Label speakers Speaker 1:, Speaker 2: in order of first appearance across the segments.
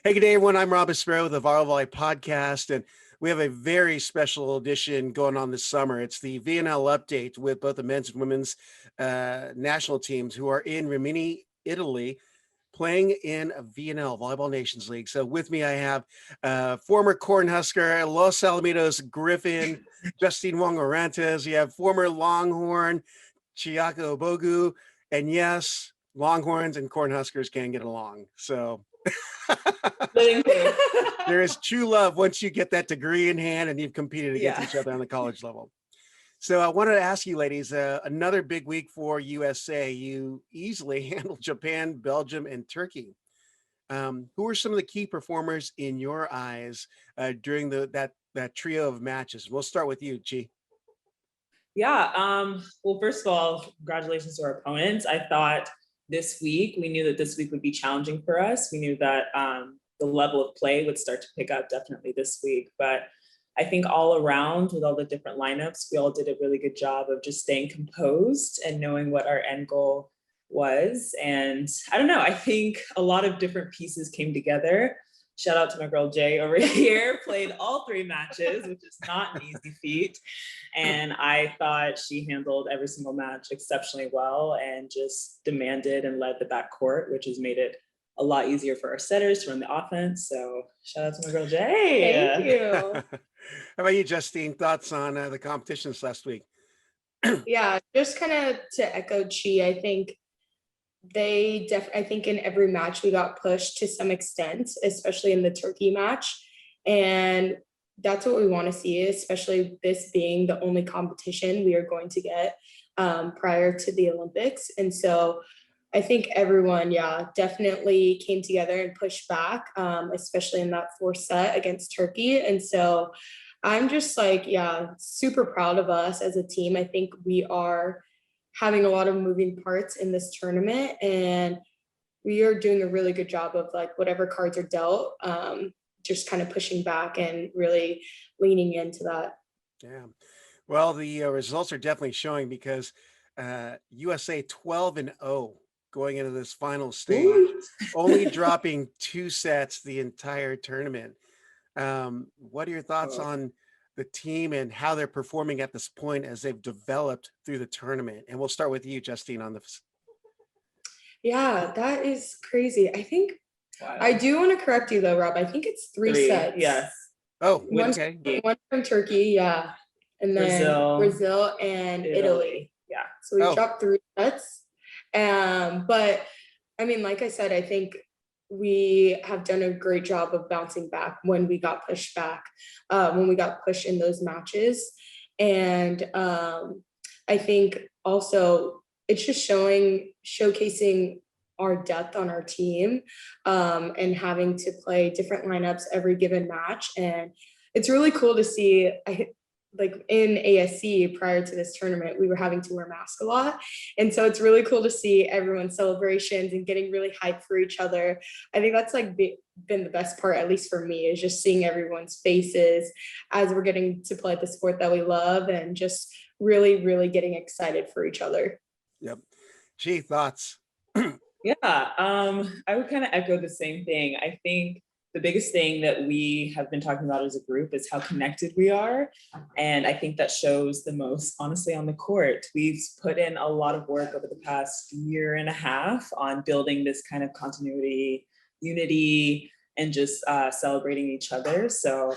Speaker 1: Hey, good day, everyone. I'm Rob Espero with the Viral Volley Podcast, and we have a very special edition going on this summer. It's the VNL update with both the men's and women's national teams who are in Rimini, Italy, playing in a VNL, Volleyball Nations League. So with me, I have former Cornhusker, Los Alamitos Griffin, Justine Wong-Orantes. You have former Longhorn, Chiaka Ogbogu, and yes, Longhorns and Cornhuskers can get along. So there is true love once you get that degree in hand and you've competed against each other on the college level. So I wanted to ask you, ladies, another big week for USA. You easily handled Japan, Belgium, and Turkey. Who are some of the key performers in your eyes during that trio of matches? We'll start with you, Chi.
Speaker 2: Yeah. Well, first of all, congratulations to our opponents. I thought we knew that this week would be challenging for us. We knew that the level of play would start to pick up definitely this week. But I think all around with all the different lineups, we all did a really good job of just staying composed and knowing what our end goal was. And I don't know, I think a lot of different pieces came together. Shout out to my girl Jay over here, played all 3 matches, which is not an easy feat. And I thought she handled every single match exceptionally well and just demanded and led the backcourt, which has made it a lot easier for our setters to run the offense. So shout out to my girl Jay.
Speaker 3: Thank you.
Speaker 1: How about you, Justine? Thoughts on the competitions last week?
Speaker 3: Yeah, just kind of to echo Chi, I think I think in every match we got pushed to some extent, especially in the Turkey match. And that's what we want to see, especially this being the only competition we are going to get prior to the Olympics. And so I think everyone, definitely came together and pushed back, especially in that 4th set against Turkey. And so I'm just super proud of us as a team. I think we are having a lot of moving parts in this tournament, and we are doing a really good job of whatever cards are dealt, just kind of pushing back and really leaning into that.
Speaker 1: Yeah, well, the results are definitely showing because USA 12-0 going into this final stage, only dropping 2 sets the entire tournament. What are your thoughts on the team and how they're performing at this point as they've developed through the tournament? And we'll start with you, Justine, on this.
Speaker 3: Yeah, that is crazy. I think I do want to correct you though, Rob. I think it's 3 sets.
Speaker 2: Yes.
Speaker 1: Oh,
Speaker 3: okay. One from Turkey, and then Brazil and Italy.
Speaker 2: Yeah.
Speaker 3: So we dropped 3 sets. But I mean, like I said, I think we have done a great job of bouncing back when we got pushed back, when we got pushed in those matches. And I think also it's just showcasing our depth on our team, and having to play different lineups every given match. And it's really cool to see. In ASC prior to this tournament, we were having to wear masks a lot. And so it's really cool to see everyone's celebrations and getting really hyped for each other. I think that's been the best part, at least for me, is just seeing everyone's faces as we're getting to play the sport that we love and just really, really getting excited for each other.
Speaker 1: Yep. Gee, thoughts?
Speaker 2: Yeah, I would kind of echo the same thing. I think the biggest thing that we have been talking about as a group is how connected we are. And I think that shows the most, honestly, on the court. We've put in a lot of work over the past 1.5 years on building this kind of continuity, unity, and just celebrating each other. So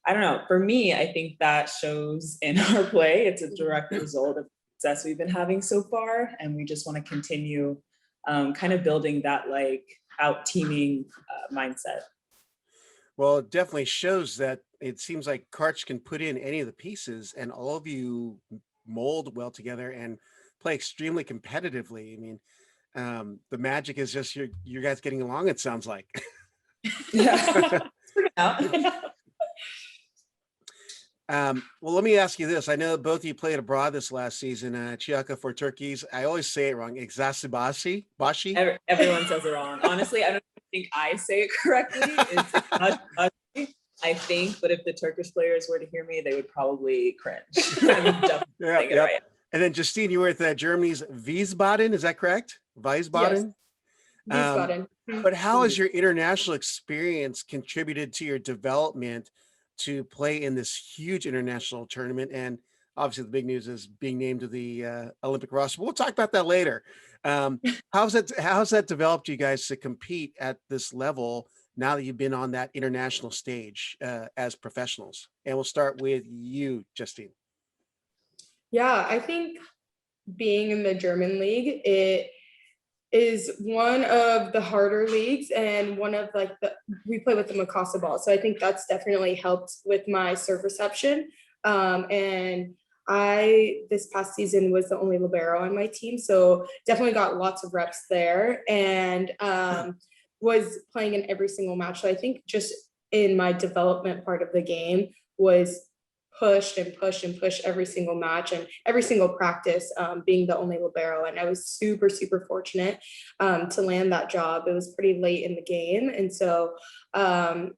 Speaker 2: I don't know, for me, I think that shows in our play. It's a direct result of the success we've been having so far. And we just want to continue kind of building that out teaming mindset.
Speaker 1: Well, it definitely shows that it seems like Karch can put in any of the pieces and all of you mold well together and play extremely competitively. I mean, the magic is just you guys getting along, it sounds like.
Speaker 2: Yeah.
Speaker 1: Well, let me ask you this. I know both of you played abroad this last season, Chiaka for Turkeys. I always say it wrong. Bashi?
Speaker 2: Everyone says it wrong. Honestly, I don't think I say it correctly. It's Bashi, I think, but if the Turkish players were to hear me, they would probably cringe. I'm definitely saying it right.
Speaker 1: And then Justine, you were at Germany's Wiesbaden, is that correct? Wiesbaden?
Speaker 3: Wiesbaden.
Speaker 1: But how has your international experience contributed to your development to play in this huge international tournament? And obviously, the big news is being named to the Olympic roster. We'll talk about that later. Um, how's that developed you guys to compete at this level now that you've been on that international stage as professionals? And we'll start with you, Justine.
Speaker 3: Yeah, I think being in the German league, it is one of the harder leagues and one of like we play with the Mikasa ball. So I think that's definitely helped with my serve reception. And this past season was the only libero on my team. So definitely got lots of reps there and was playing in every single match. So I think just in my development part of the game was pushed and pushed and pushed every single match and every single practice, being the only libero. And I was super, super fortunate to land that job. It was pretty late in the game. And so I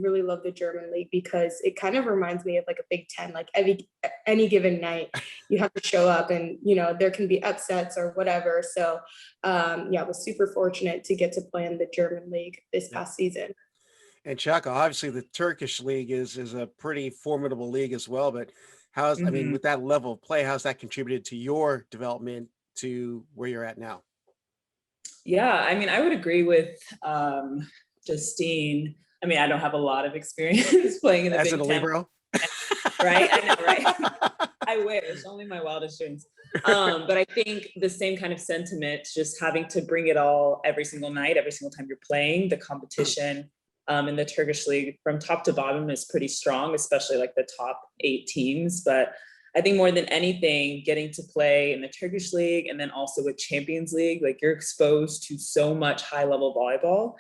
Speaker 3: really love the German league because it kind of reminds me of like a Big Ten, like any given night you have to show up and, there can be upsets or whatever. So I was super fortunate to get to play in the German league this past season.
Speaker 1: And Chiaka, obviously the Turkish league is a pretty formidable league as well, but I mean, with that level of play, how's that contributed to your development to where you're at now?
Speaker 2: Yeah, I mean, I would agree with Justine. I mean, I don't have a lot of experience playing in the
Speaker 1: As
Speaker 2: Big
Speaker 1: an
Speaker 2: Ten.
Speaker 1: libero?
Speaker 2: Right, I know, right? I wish, only my wildest dreams. But I think the same kind of sentiment, just having to bring it all every single night, every single time you're playing, the competition in the Turkish league from top to bottom is pretty strong, especially like the top 8 teams. But I think more than anything, getting to play in the Turkish league and then also with Champions League, like you're exposed to so much high level volleyball.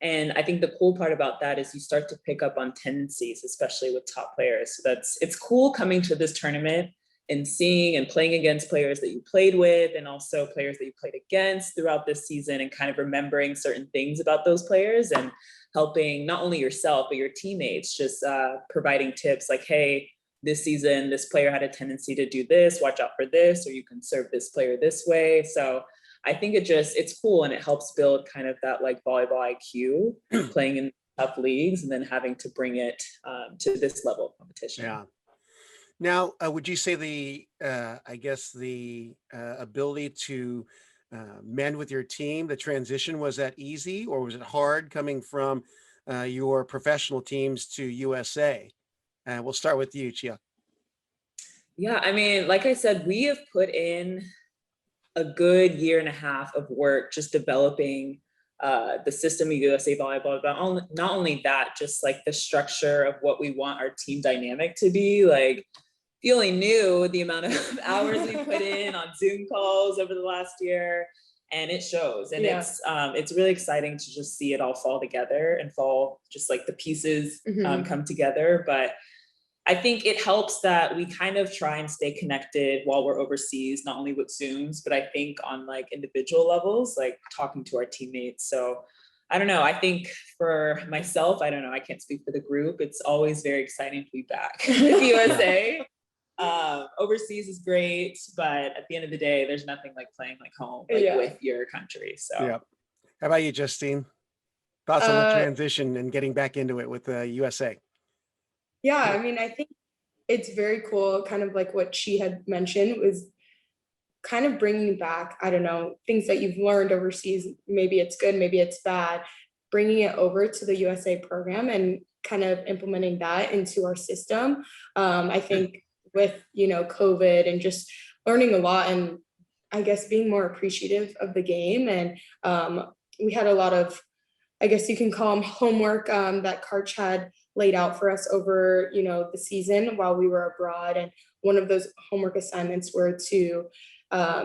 Speaker 2: And I think the cool part about that is you start to pick up on tendencies, especially with top players. So it's cool coming to this tournament and seeing and playing against players that you played with and also players that you played against throughout this season and kind of remembering certain things about those players and helping not only yourself, but your teammates, just providing tips like, hey, this season, this player had a tendency to do this, watch out for this, or you can serve this player this way. So I think it's cool and it helps build kind of that like volleyball IQ playing in tough leagues and then having to bring it to this level of competition.
Speaker 1: Yeah. Now, would you say the ability to mend with your team, the transition, was that easy or was it hard coming from your professional teams to USA? We'll start with you, Chia.
Speaker 2: Yeah, I mean, like I said, we have put in a good year and a half of work just developing the system of USA Volleyball, but not only that, just like the structure of what we want our team dynamic to be. Like feeling new, the amount of hours we put in on Zoom calls over the last year, and it shows. And it's really exciting to just see it all fall together and fall just like the pieces come together. But I think it helps that we kind of try and stay connected while we're overseas, not only with Zooms, but I think on like individual levels, like talking to our teammates. So I don't know. I think for myself, I don't know. I can't speak for the group. It's always very exciting to be back in the USA. Overseas is great, but at the end of the day, there's nothing like playing like home, like with your country. So
Speaker 1: yeah. How about you, Justine? Thoughts on the transition and getting back into it with the USA?
Speaker 3: Yeah, I mean, I think it's very cool, kind of like what she had mentioned, was kind of bringing back, I don't know, things that you've learned overseas. Maybe it's good, maybe it's bad, bringing it over to the USA program and kind of implementing that into our system. I think with, COVID and just learning a lot and I guess being more appreciative of the game. And we had a lot of, I guess you can call them homework that Karch had laid out for us over, the season while we were abroad. And one of those homework assignments were to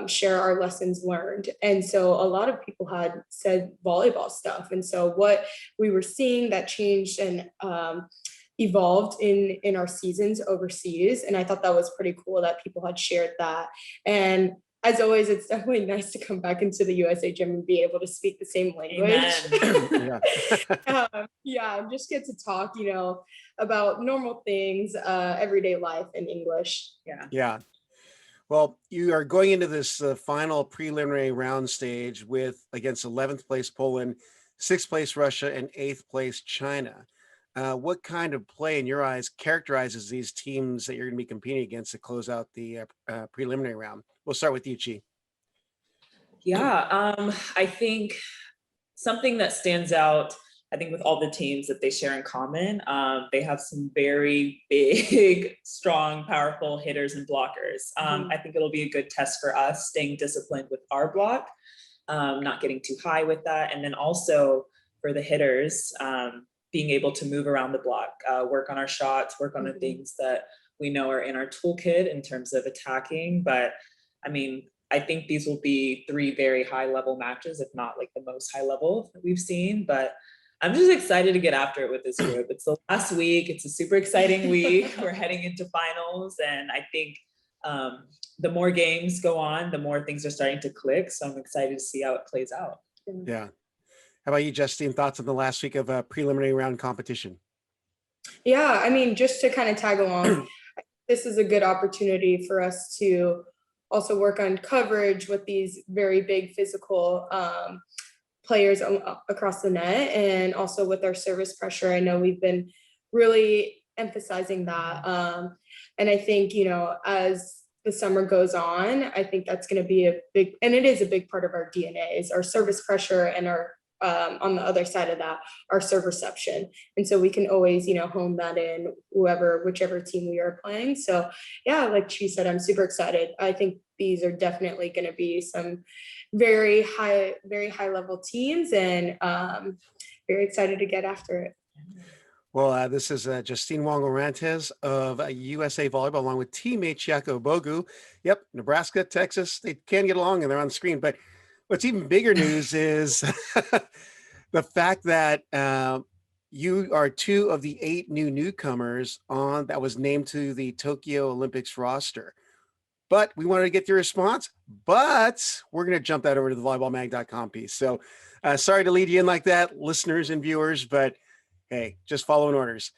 Speaker 3: share our lessons learned. And so a lot of people had said volleyball stuff. And so what we were seeing that changed and evolved in our seasons overseas. And I thought that was pretty cool that people had shared that. And as always, it's definitely nice to come back into the USA gym and be able to speak the same language. And just get to talk, about normal things, everyday life in English.
Speaker 1: Yeah. Well, you are going into this final preliminary round stage with against 11th place Poland, 6th place Russia, and 8th place China. What kind of play, in your eyes, characterizes these teams that you're going to be competing against to close out the preliminary round? We'll start with you, Chi.
Speaker 2: Yeah, I think something that stands out, I think with all the teams that they share in common, they have some very big, strong, powerful hitters and blockers. I think it'll be a good test for us, staying disciplined with our block, not getting too high with that. And then also for the hitters, being able to move around the block, work on our shots, work on the things that we know are in our toolkit in terms of attacking. But I mean, I think these will be 3 very high level matches, if not like the most high level that we've seen. But I'm just excited to get after it with this group. It's the last week. It's a super exciting week. We're heading into finals. And I think the more games go on, the more things are starting to click. So I'm excited to see how it plays out.
Speaker 1: Yeah. How about you, Justine? Thoughts on the last week of preliminary round competition?
Speaker 3: Yeah, I mean, just to kind of tag along, this is a good opportunity for us to also work on coverage with these very big physical players across the net, and also with our service pressure. I know we've been really emphasizing that. And I think, you know, as the summer goes on, I think that's going to be a big, and it is a big part of our DNA, is our service pressure and our on the other side of that, our serve reception. And so we can always, you know, hone that in whichever team we are playing. So yeah, like she said, I'm super excited. I think these are definitely going to be some very high level teams, and very excited to get after it.
Speaker 1: Well, this is Justine Wong-Orantes of USA Volleyball, along with teammate Chiaka Ogbogu. Yep, Nebraska, Texas, they can get along and they're on the screen. But what's even bigger news is the fact that you are 2 of the 8 new newcomers on that was named to the Tokyo Olympics roster. But we wanted to get your response, but we're going to jump that over to the volleyballmag.com piece. So sorry to lead you in like that, listeners and viewers, but hey, just following orders.